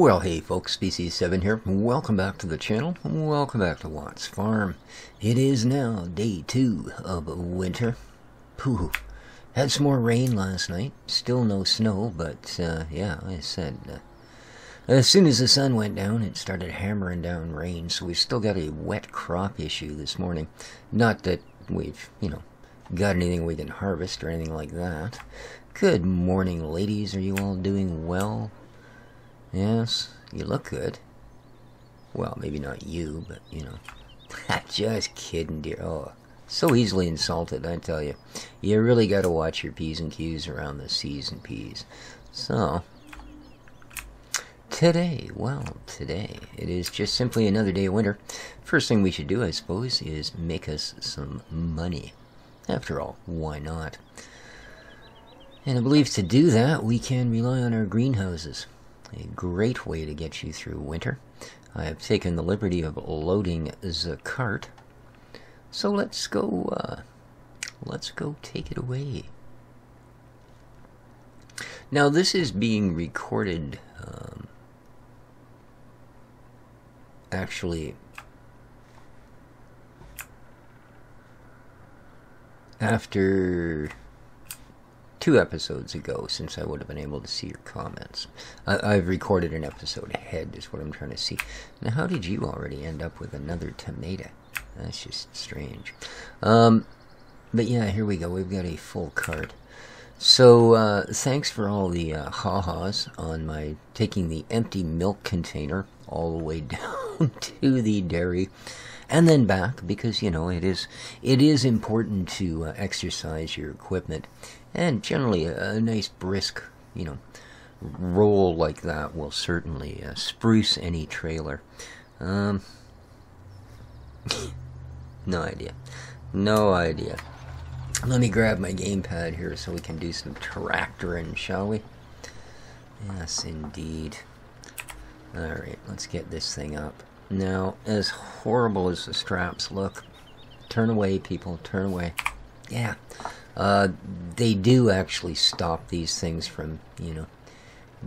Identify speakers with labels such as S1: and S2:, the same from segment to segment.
S1: Well, hey folks, pt.57 here. Welcome back to the channel. Welcome back to Watt's Farm. It is now day 2 of winter. Pooh. Had some more rain last night. Still no snow, but yeah, like I said, as soon as the sun went down, it started hammering down rain, so we've still got a wet crop issue this morning. Not that we've, got anything we can harvest or anything like that. Good morning, ladies. Are you all doing well? Yes, you look good. Well, maybe not you, but, just kidding, dear. Oh, so easily insulted, I tell you. You really got to watch your P's and Q's around the C's and P's. So, today, it is just simply another day of winter. First thing we should do, I suppose, is make us some money. After all, why not? And I believe to do that, we can rely on our greenhouses. A great way to get you through winter. I have taken the liberty of loading the cart. So let's go take it away. Now this is being recorded, actually, after 2 episodes ago, since I would have been able to see your comments. I've recorded an episode ahead, is what I'm trying to see. Now, how did you already end up with another tomato? That's just strange. But yeah, here we go. We've got a full cart. So, thanks for all the ha-has on my taking the empty milk container all the way down to the dairy and then back, because, it is important to exercise your equipment. And generally, a nice brisk, roll like that will certainly spruce any trailer. No idea. No idea. Let me grab my gamepad here so we can do some tractoring, shall we? Yes, indeed. Alright, let's get this thing up. Now, as horrible as the straps look, turn away, people, turn away. Yeah. They do actually stop these things from,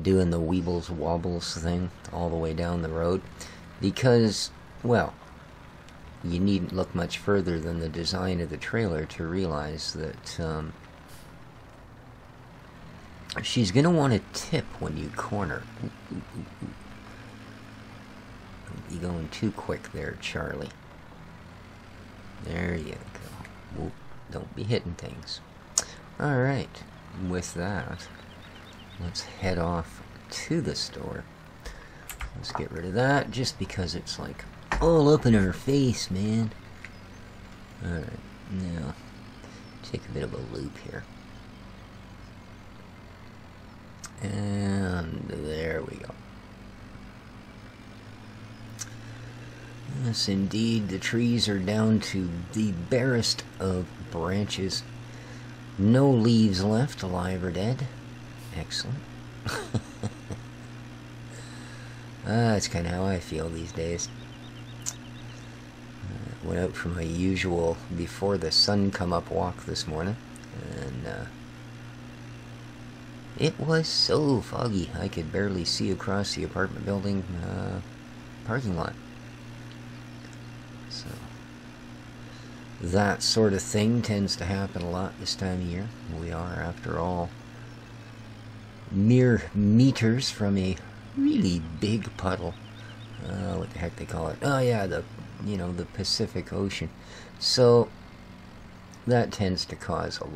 S1: doing the weebles wobbles thing all the way down the road. Because, well, you needn't look much further than the design of the trailer to realize that, she's going to want to tip when you corner. Don't be going too quick there, Charlie. There you go. Whoop. Don't be hitting things. Alright, with that, let's head off to the store. Let's get rid of that, just because it's like all up in our face, man. Alright, now, take a bit of a loop here. And there we go. Yes, indeed, the trees are down to the barest of branches. No leaves left, alive or dead. Excellent. That's kind of how I feel these days. Went out for my usual before the sun come up walk this morning, and it was so foggy I could barely see across the apartment building parking lot. So, that sort of thing tends to happen a lot this time of year. We are, after all, mere meters from a really big puddle. What the heck they call it? Oh yeah, the Pacific Ocean. So, that tends to cause a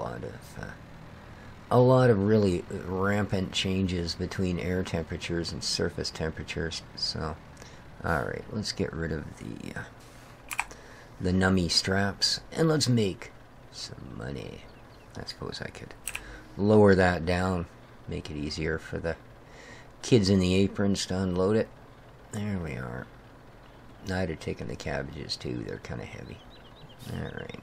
S1: lot of really rampant changes between air temperatures and surface temperatures. So, alright, let's get rid of the nummy straps, and let's make some money. I suppose I could lower that down, make it easier for the kids in the aprons to unload it. There we are. I'd have taken the cabbages too, they're kind of heavy. Alright,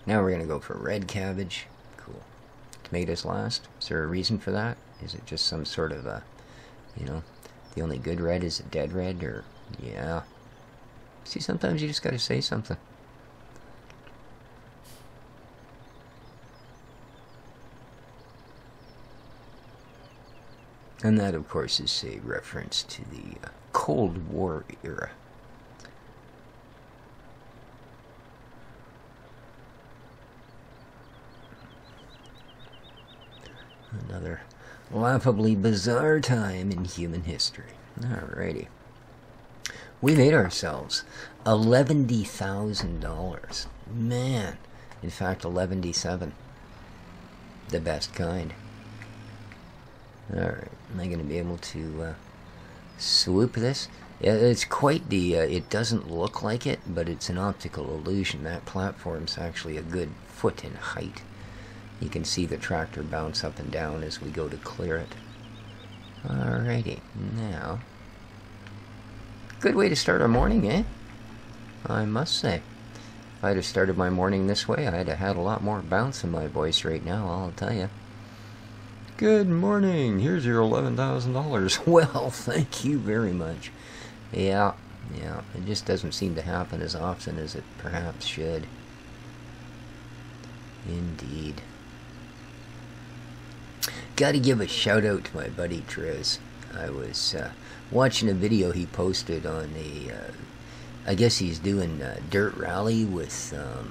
S1: now we're going to go for red cabbage. Cool. Tomatoes last. Is there a reason for that? Is it just some sort of the only good red is a dead red, or, yeah. See, sometimes you just gotta say something. And that, of course, is a reference to the Cold War era. Another laughably bizarre time in human history. Alrighty. We made ourselves $11,000. Man. In fact, 11.7. The best kind. Alright. Am I going to be able to swoop this? Yeah, it's quite the... it doesn't look like it, but it's an optical illusion. That platform's actually a good foot in height. You can see the tractor bounce up and down as we go to clear it. Alrighty. Now... good way to start our morning, eh? I must say. If I'd have started my morning this way, I'd have had a lot more bounce in my voice right now, I'll tell you. Good morning, here's your $11,000. Well, thank you very much. Yeah, it just doesn't seem to happen as often as it perhaps should. Indeed. Gotta give a shout out to my buddy Triz. I was watching a video he posted on a, I guess he's doing a dirt rally with a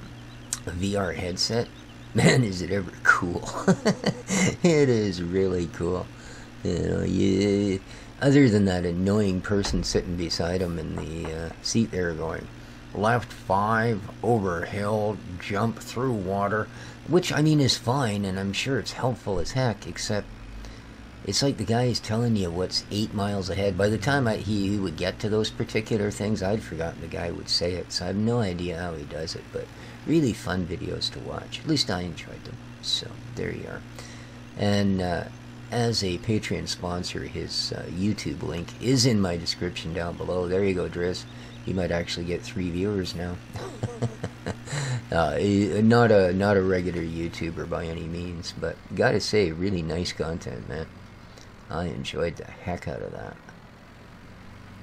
S1: VR headset. Man, is it ever cool. It is really cool. You know, other than that annoying person sitting beside him in the seat there going, left 5, over hill, jump through water, which, I mean, is fine, and I'm sure it's helpful as heck, except it's like the guy is telling you what's 8 miles ahead. By the time he would get to those particular things, I'd forgotten the guy would say it, so I have no idea how he does it, but really fun videos to watch. At least I enjoyed them. So, there you are. And as a Patreon sponsor, his YouTube link is in my description down below. There you go, Driz. You might actually get 3 viewers now. Not a regular YouTuber by any means, but gotta say, really nice content, man. I enjoyed the heck out of that.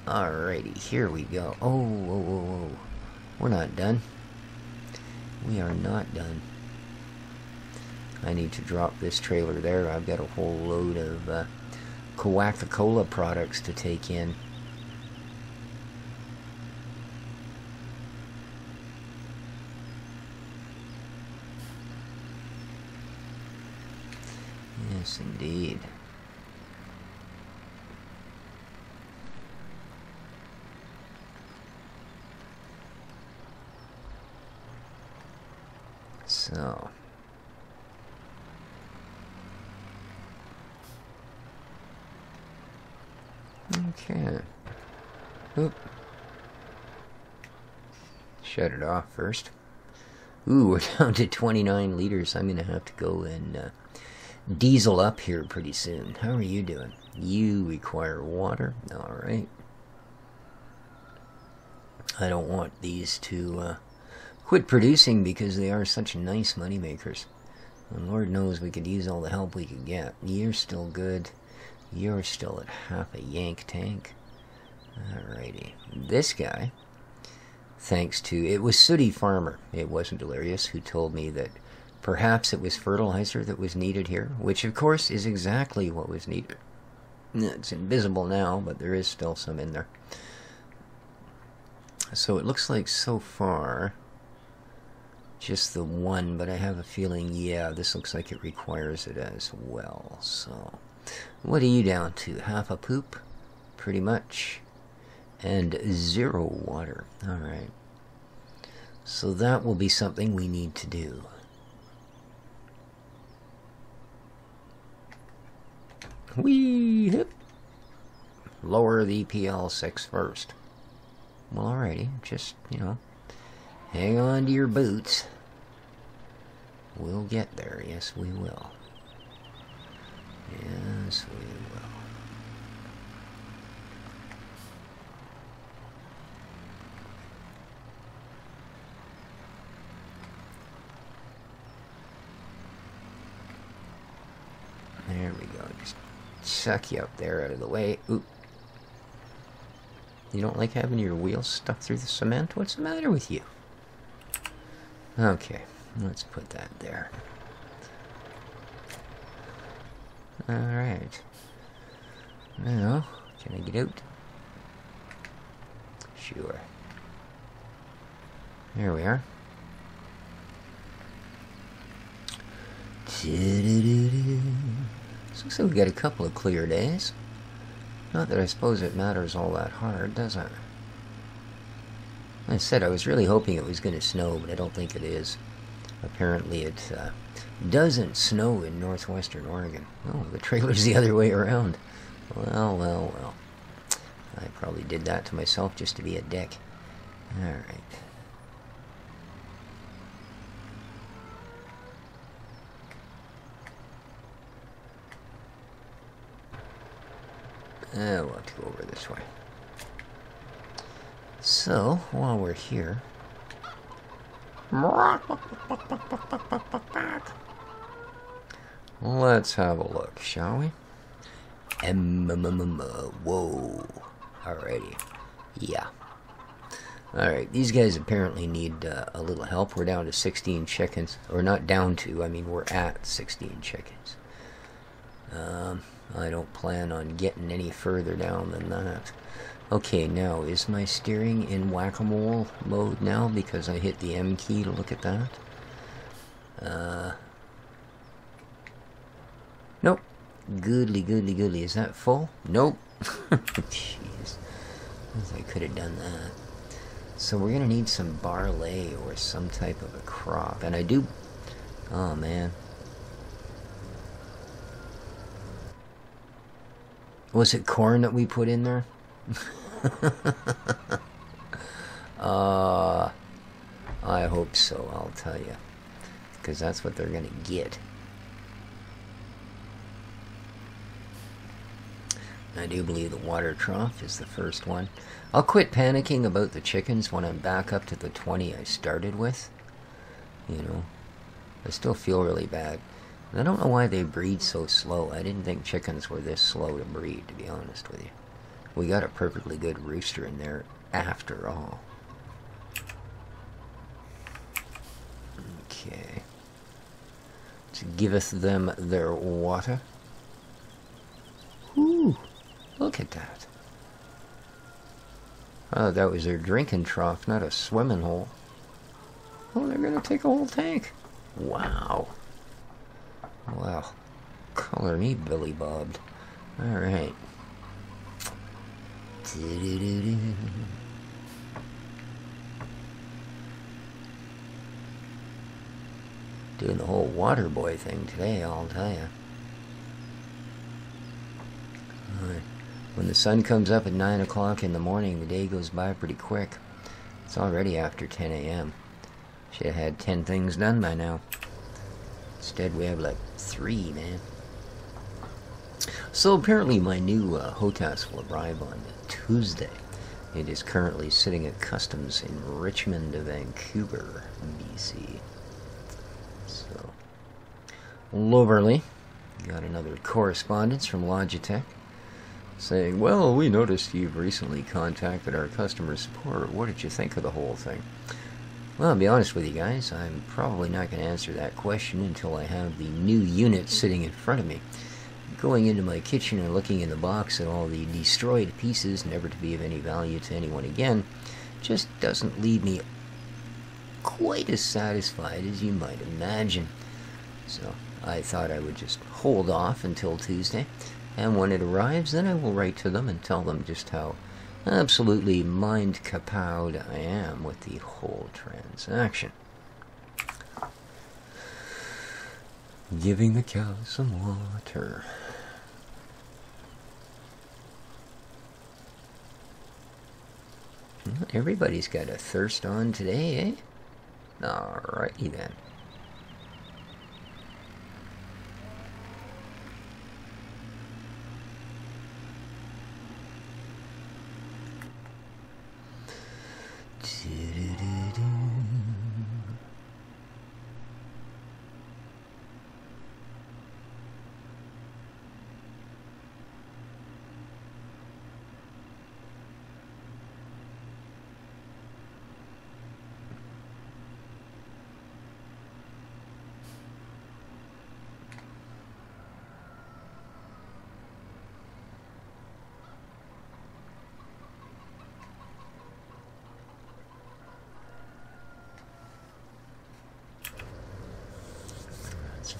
S1: Alrighty, here we go. Oh. We're not done. We are not done. I need to drop this trailer there. I've got a whole load of Coca-Cola products to take in. Yes, indeed. So... okay. Oop. Shut it off first. Ooh, we're down to 29 liters. I'm going to have to go and diesel up here pretty soon. How are you doing? You require water? Alright. I don't want these to quit producing because they are such nice money makers. And Lord knows we could use all the help we could get. You're still good. You're still at half a yank tank. Alrighty. This guy, thanks to... it was Sooty Farmer, it wasn't Delirious, who told me that perhaps it was fertilizer that was needed here, which of course is exactly what was needed. It's invisible now, but there is still some in there. So it looks like so far just the one, but I have a feeling, yeah, this looks like it requires it as well. So what are you down to? Half a poop? Pretty much. And 0 water. Alright. So that will be something we need to do. Whee! Hip. Lower the PL6 first. Well, alrighty. Just, you know, hang on to your boots. We'll get there. Yes, we will. Yes, we will. There we go. Just suck you up there out of the way. Oop. You don't like having your wheels stuck through the cement? What's the matter with you? Okay, let's put that there. Alright. Now, can I get out? Sure. There we are. Looks like we got a couple of clear days. Not that I suppose it matters all that hard, does it? Like I said, I was really hoping it was going to snow, but I don't think it is. Apparently it doesn't snow in northwestern Oregon. Oh, the trailer's the other way around. Well, well, well. I probably did that to myself just to be a dick. Alright. We'll have to go over this way. So, while we're here... let's have a look, shall we? Whoa. Alrighty. Yeah. Alright, these guys apparently need a little help. We're down to 16 chickens. Or not down to, I mean we're at 16 chickens. I don't plan on getting any further down than that. Okay, now, is my steering in whack-a-mole mode now because I hit the M key to look at that? Nope. Goodly. Is that full? Nope. Jeez. I could have done that. So we're going to need some barley or some type of a crop. And I do... oh, man. Was it corn that we put in there? I hope so, I'll tell you. Because that's what they're going to get. I do believe the water trough is the first one. I'll quit panicking about the chickens when I'm back up to the 20 I started with. You know, I still feel really bad. And I don't know why they breed so slow. I didn't think chickens were this slow to breed, to be honest with you. We got a perfectly good rooster in there after all. Okay. Let's giveth them their water. Ooh, look at that. Oh, that was their drinking trough, not a swimming hole. Oh, they're gonna take a whole tank. Wow. Wow. Color me Billy Bobbed. Alright. Doing the whole water boy thing today, I'll tell you. When the sun comes up at 9 o'clock in the morning, the day goes by pretty quick. It's already after 10 a.m. Should have had 10 things done by now. Instead, we have like 3, man. So apparently my new HOTAS will arrive on Tuesday. It is currently sitting at customs in Richmond, Vancouver, BC. So, Loverly got another correspondence from Logitech saying, well, we noticed you've recently contacted our customer support. What did you think of the whole thing? Well, I'll be honest with you guys, I'm probably not going to answer that question until I have the new unit sitting in front of me. Going into my kitchen and looking in the box at all the destroyed pieces, never to be of any value to anyone again, just doesn't leave me quite as satisfied as you might imagine. So I thought I would just hold off until Tuesday, and when it arrives, then I will write to them and tell them just how absolutely mind-kapowed I am with the whole transaction. Giving the cows some water. Well, everybody's got a thirst on today, eh? Alrighty then.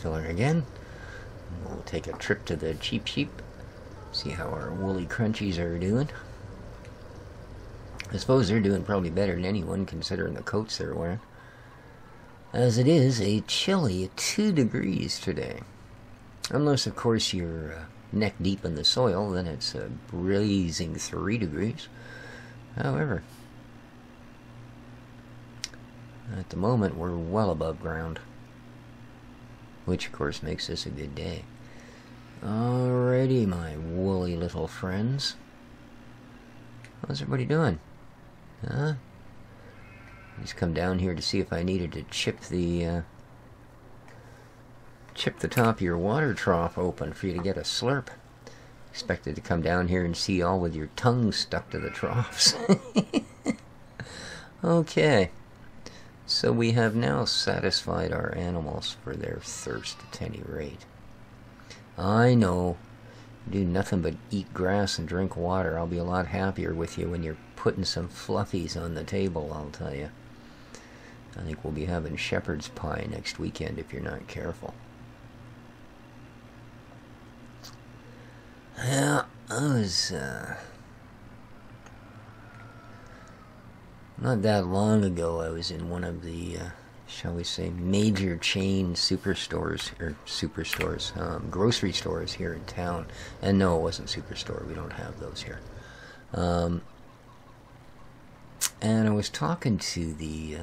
S1: filler again. We'll take a trip to the Cheap Sheep, see how our woolly crunchies are doing. I suppose they're doing probably better than anyone considering the coats they're wearing. As it is a chilly 2 degrees today. Unless, of course, you're neck deep in the soil, then it's a blazing 3 degrees. However, at the moment we're well above ground, which of course makes this a good day. Alrighty, my woolly little friends. How's everybody doing? Huh? Just come down here to see if I needed to chip the top of your water trough open for you to get a slurp. Expected to come down here and see you all with your tongue stuck to the troughs. Okay. So we have now satisfied our animals for their thirst at any rate. I know. Do nothing but eat grass and drink water. I'll be a lot happier with you when you're putting some fluffies on the table, I'll tell you. I think we'll be having shepherd's pie next weekend if you're not careful. Yeah, I was, not that long ago, I was in one of the, shall we say, major chain superstores, grocery stores here in town. And no, it wasn't Superstore. We don't have those here. And I was talking to the,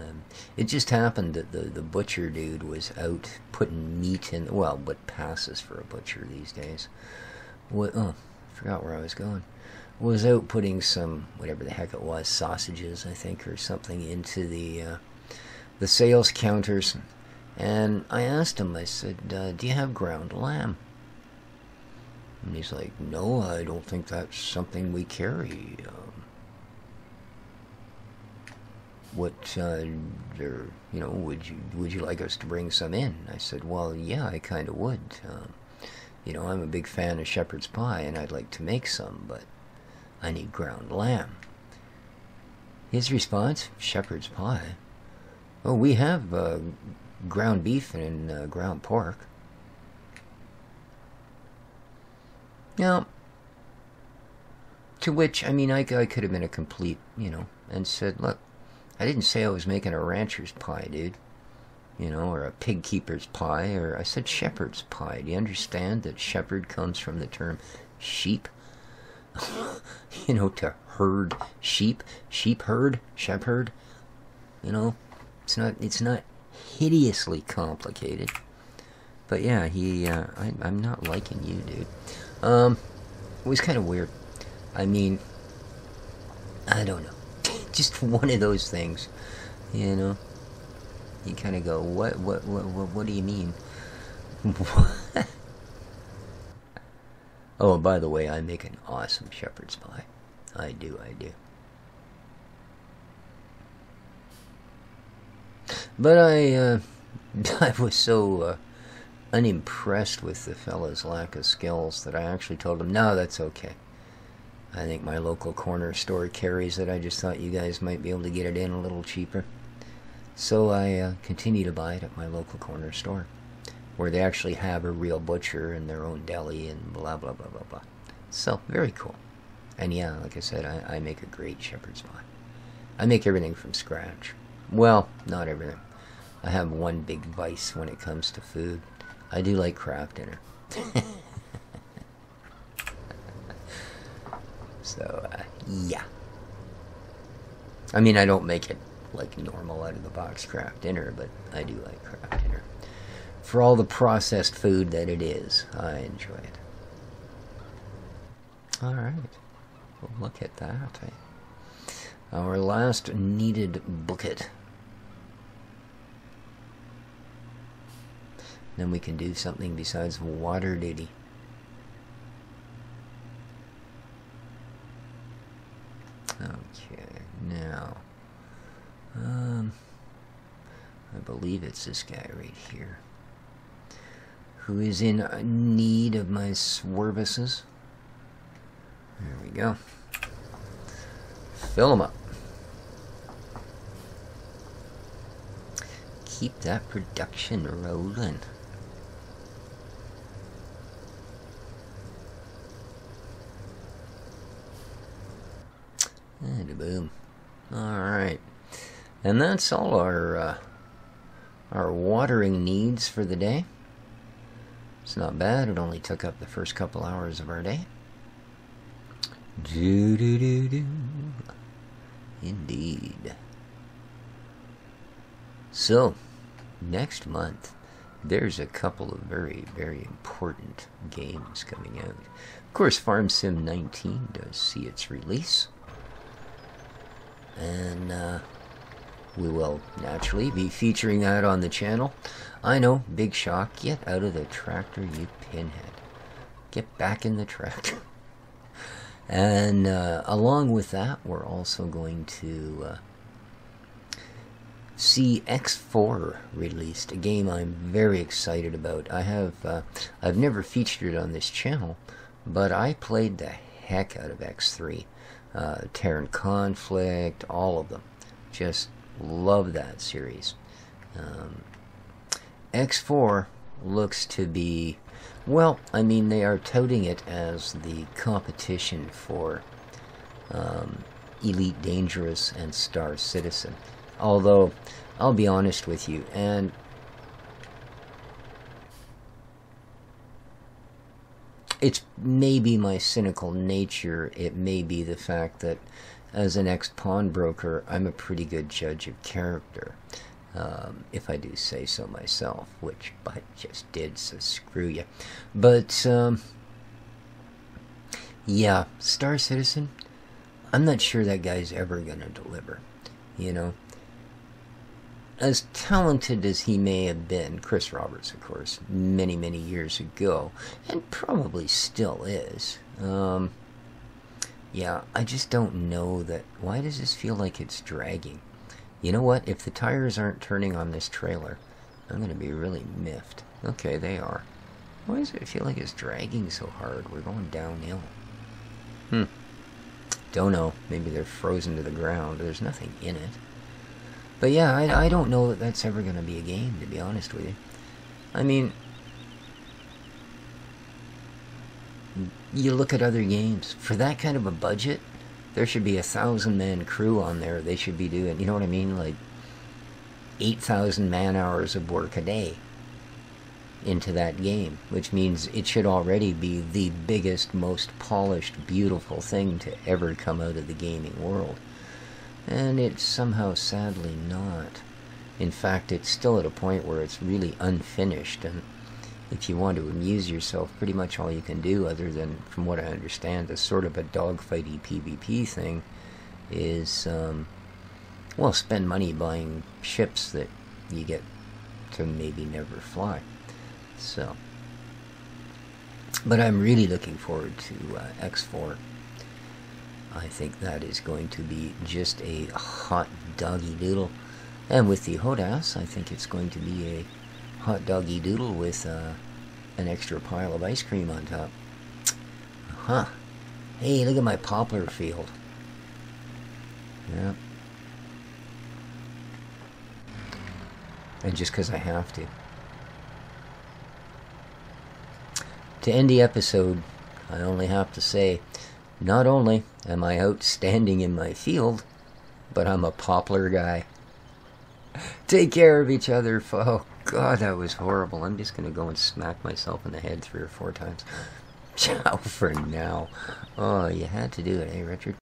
S1: it just happened that the butcher dude was out putting meat in, well, what passes for a butcher these days. What, oh, I forgot where I was going. Was out putting some, whatever the heck it was, sausages, I think, or something, into the sales counters. And I asked him, I said, do you have ground lamb? And he's like, no, I don't think that's something we carry. What, you know, would you like us to bring some in? I said, well, yeah, I kind of would. You know, I'm a big fan of shepherd's pie, and I'd like to make some, but I need ground lamb. His response, shepherd's pie? Oh, we have ground beef and ground pork. Now, to which, I mean, I could have been a complete, you know, and said, look, I didn't say I was making a rancher's pie, dude. You know, or a pig keeper's pie, or I said shepherd's pie. Do you understand that shepherd comes from the term sheep? You know, to herd sheep, sheep herd, shepherd. You know, it's not hideously complicated. But yeah, I'm not liking you, dude. It was kind of weird. I mean, I don't know. Just one of those things, you know. You kind of go, what do you mean? Oh, by the way, I make an awesome shepherd's pie. I do. But I was so unimpressed with the fella's lack of skills that I actually told him, no, that's okay. I think my local corner store carries it. I just thought you guys might be able to get it in a little cheaper. So I continue to buy it at my local corner store, where they actually have a real butcher and their own deli and blah, blah, blah, blah, blah. So, very cool. And yeah, like I said, I make a great shepherd's pie. I make everything from scratch. Well, not everything. I have one big vice when it comes to food. I do like craft dinner. So, yeah. I mean, I don't make it like normal out of the box craft dinner, but I do like craft dinner. For all the processed food that it is, I enjoy it. Alright. Well, look at that. Our last needed bucket. Then we can do something besides water duty. Okay, now, I believe it's this guy right here, who is in need of my services. There we go. Fill him up. Keep that production rolling. Boom. Alright. And that's all our watering needs for the day. It's not bad. It only took up the first couple hours of our day. Do-do-do-do. Indeed. So, next month, there's a couple of very, very important games coming out. Of course, Farm Sim 19 does see its release. And we will naturally be featuring that on the channel. I know, big shock. Get out of the tractor, you pinhead. Get back in the tractor. And along with that, we're also going to see X4 released, a game I'm very excited about. I've never featured it on this channel, but I played the heck out of X3. Terran Conflict, all of them. Just love that series. X4 looks to be, well, I mean, they are touting it as the competition for Elite Dangerous and Star Citizen. Although, I'll be honest with you, and it's maybe my cynical nature, it may be the fact that as an ex-pawnbroker, I'm a pretty good judge of character. If I do say so myself, which I just did, so screw you. But, yeah, Star Citizen, I'm not sure that guy's ever gonna deliver, you know. As talented as he may have been, Chris Roberts, of course, many, many years ago, and probably still is, yeah, I just don't know that. Why does this feel like it's dragging? You know what? If the tires aren't turning on this trailer, I'm going to be really miffed. Okay, they are. Why does it feel like it's dragging so hard? We're going downhill. Don't know. Maybe they're frozen to the ground. There's nothing in it. But yeah, I don't know that that's ever going to be a game, to be honest with you. I mean, you look at other games. For that kind of a budget, there should be 1,000-man crew on there. They should be doing, you know what I mean? Like 8,000 man-hours of work a day into that game, which means it should already be the biggest, most polished, beautiful thing to ever come out of the gaming world. And it's somehow sadly not. In fact, it's still at a point where it's really unfinished, and if you want to amuse yourself, pretty much all you can do, other than, from what I understand, a sort of a dogfighty PvP thing, is, well, spend money buying ships that you get to maybe never fly. So, but I'm really looking forward to X4. I think that is going to be just a hot doggy doodle. And with the Hodas, I think it's going to be a hot doggy doodle with an extra pile of ice cream on top. Huh. Hey, look at my poplar field. Yeah. And just because I have to. To end the episode, I only have to say, not only am I outstanding in my field, but I'm a poplar guy. Take care of each other, folks. God, that was horrible. I'm just going to go and smack myself in the head 3 or 4 times. Ciao for now. Oh, you had to do it, eh, Richard?